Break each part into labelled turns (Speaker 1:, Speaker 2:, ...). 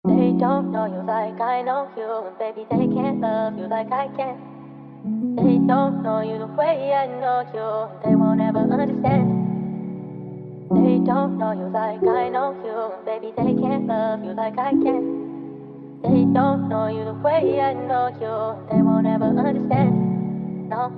Speaker 1: They don't know you like I know you, and baby they can't love you like I can. They don't know you the way I know you, and they won't ever understand. They don't know you like I know you, and baby they can't love you like I can. They don't know you the way I know you, and they won't ever understand. No.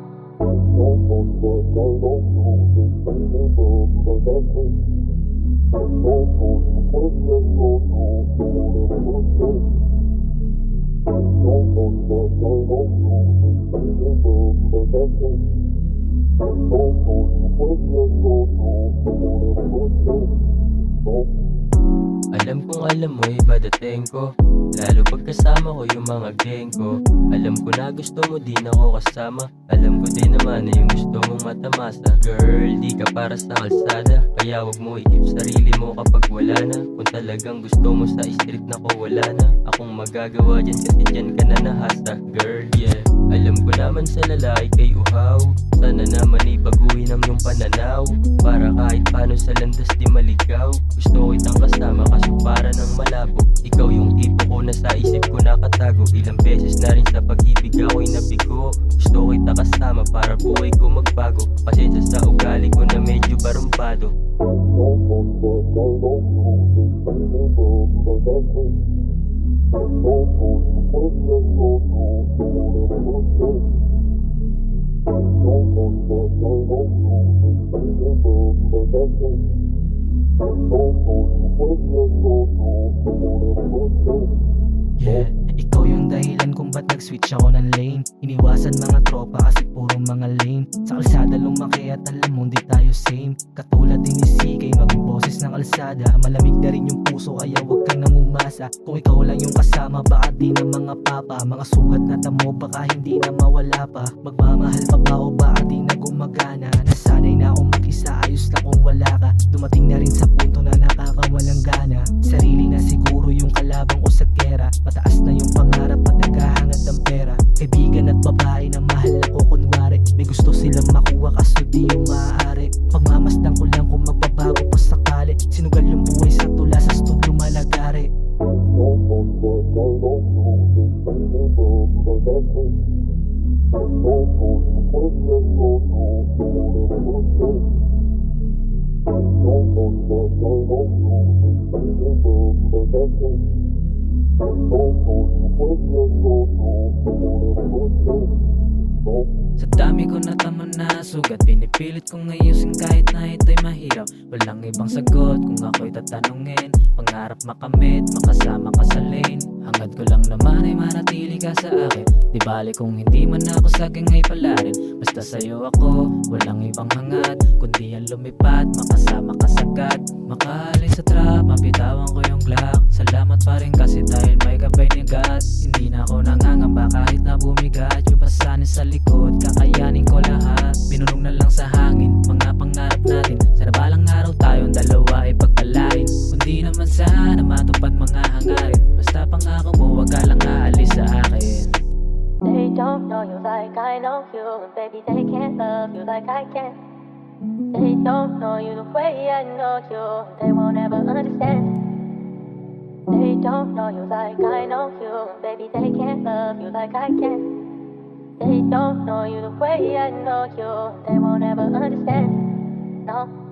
Speaker 2: Alam kong alam mo iba dating ko, lalo pag kasama ko yung mga gang ko. Alam ko na gusto mo din ako kasama, alam ko din naman na yung gusto mong matamasa. Girl, di ka para sa kalsada, kaya wag mo ikip sarili mo kapag wala na. Kung talagang gusto mo sa street na ko, wala na akong magagawa dyan kasi dyan ka na nahasa. Girl, yeah, alam ko naman sa lalaki kay uhaw, sana naman ibaguhin ang iyong pananaw, para kahit paano sa landas di maligaw. Gusto ko itang kasama kaso para ng malabo, ikaw yung tipo ko na sa isip ko nakatago. Ilang beses na rin sa pag-ibig ako'y nabigo. Gusto ko kita kasama para buhay ko magbago, pasensya sa ugali ko na medyo barumpado.
Speaker 3: Yeah, ikaw yung dahilan kung ba't nag-switch ako ng lane. Iniwasan mga tropa kasi puro mga lame. Sa kalsada lumaki at alam mo di tayo same. Katulad din ni CK maging boses ng kalsada. Malamig na rin yung puso kaya wag ka nang umasa. Kung ikaw lang yung kasama baka di na mga papa. Mga sugat na tamo baka hindi na mawala pa. Magmamahal pa ba o baka di na gumagana. Nasanay na akong mag-isa, ayos lang kung wala ka. Dumating na rin sa punto na nakakawalang gana. Sarili na siguro yung kalabang ko sa gera. Pataas na yung pangarap at naghahangat ng pera. Kaibigan at babae na mahal ako kunwari. May gusto silang makuha kaso di yung maaari. Pagmamasdan ko lang kung magbabago pa sakali. Sinugal yung buhay sa tula sa studio malagari. Sa dami ko na tama na sugat, pinipilit kong ayusin kahit na ito'y mahirap. Walang ibang sagot kung ako'y tatanungin. Pangarap makamit, makasama ka sa lane. Hangad ko lang naman ay manatili ka sa akin. Di bali kung hindi man ako saging ay pala rin. Basta sa'yo ako, walang ibang hangad kundi ang lumipad, makasama ka sagad. Makaalay sa trap, mabitawan ko yung Glock. Salamat pa rin kasi dahil may gabay ni God. Hindi na ako nangangamba kahit na bumigat. Yung pasanin sa likod, kakayanin ko lahat. Binulong na lang sa hangin, mga pangarap natin. Sana balang araw tayong dalawa ay pagpalain. Kundi naman sana matupad mga hangarin. Basta pangako mo, wag ka lang aalis sa akin.
Speaker 1: They don't know you like I know you, and baby they can't love you like I can. They don't know you the way I know you, and they won't ever understand. They don't know you like I know you, and baby they can't love you like I can. They don't know you the way I know you, and they won't ever understand. No.